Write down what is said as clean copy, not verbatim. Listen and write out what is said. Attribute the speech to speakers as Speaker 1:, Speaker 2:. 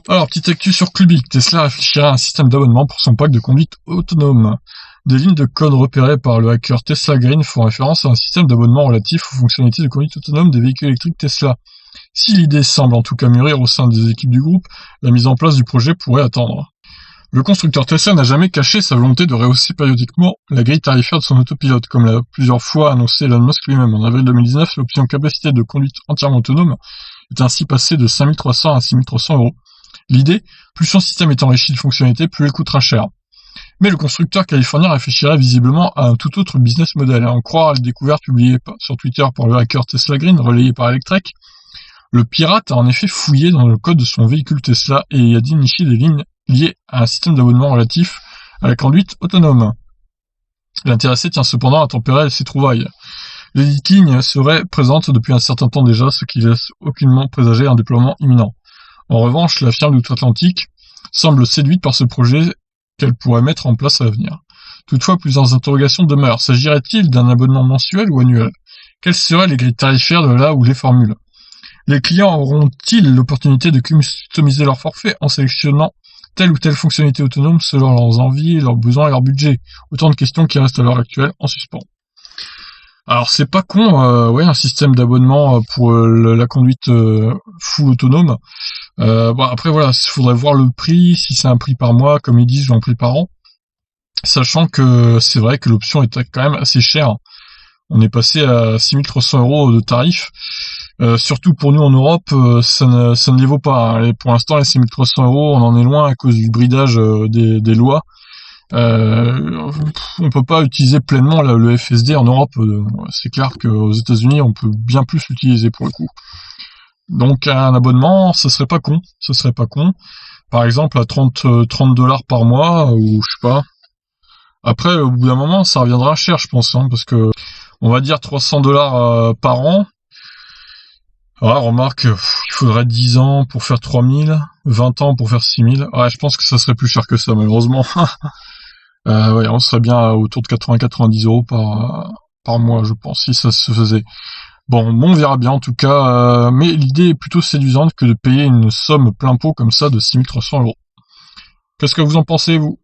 Speaker 1: Alors, petite actu sur Clubic, Tesla réfléchirait à un système d'abonnement pour son pack de conduite autonome. Des lignes de code repérées par le hacker Tesla Green font référence à un système d'abonnement relatif aux fonctionnalités de conduite autonome des véhicules électriques Tesla. Si l'idée semble en tout cas mûrir au sein des équipes du groupe, la mise en place du projet pourrait attendre. Le constructeur Tesla n'a jamais caché sa volonté de rehausser périodiquement la grille tarifaire de son autopilote, comme l'a plusieurs fois annoncé Elon Musk lui-même. En avril 2019, l'option capacité de conduite entièrement autonome est ainsi passée de 5300 à 6300 euros. L'idée, plus son système est enrichi de fonctionnalités, plus elle coûtera cher. Mais le constructeur californien réfléchirait visiblement à un tout autre business model. En croire à la découverte publiée sur Twitter par le hacker Tesla Green, relayé par Electrek, le pirate a en effet fouillé dans le code de son véhicule Tesla et y a déniché des lignes liées à un système d'abonnement relatif à la conduite autonome. L'intéressé tient cependant à tempérer ses trouvailles. Les dites lignes seraient présentes depuis un certain temps déjà, ce qui laisse aucunement présager un déploiement imminent. En revanche, la firme d'outre-Atlantique semble séduite par ce projet qu'elle pourrait mettre en place à l'avenir. Toutefois, plusieurs interrogations demeurent. S'agirait-il d'un abonnement mensuel ou annuel? Quelles seraient les grilles tarifaires de là ou les formules? Les clients auront-ils l'opportunité de customiser leur forfait en sélectionnant telle ou telle fonctionnalité autonome selon leurs envies, leurs besoins et leur budget? Autant de questions qui restent à l'heure actuelle en suspens. Alors c'est pas con, un système d'abonnement pour la conduite full autonome. Après voilà, il faudrait voir le prix, si c'est un prix par mois, comme ils disent, ou un prix par an. Sachant que c'est vrai que l'option est quand même assez chère. On est passé à 6300 euros de tarif. Surtout pour nous en Europe, ça ne les vaut pas. Hein. Et pour l'instant, les 6300 euros, on en est loin à cause du bridage des lois. On peut pas utiliser pleinement le FSD en Europe. C'est clair qu'aux États-Unis, on peut bien plus l'utiliser pour le coup. Donc un abonnement, ce serait pas con. Par exemple à 30 $ par mois ou je sais pas. Après, au bout d'un moment, ça reviendra cher, je pense, hein, parce que on va dire 300 $ par an. Ah, remarque, il faudrait 10 ans pour faire 3000, 20 ans pour faire 6000. Ouais, je pense que ça serait plus cher que ça, malheureusement. On serait bien autour de 80-90 euros par mois, je pense, si ça se faisait. Bon, on verra bien en tout cas, mais l'idée est plutôt séduisante que de payer une somme plein pot comme ça de 6300 euros. Qu'est-ce que vous en pensez, vous?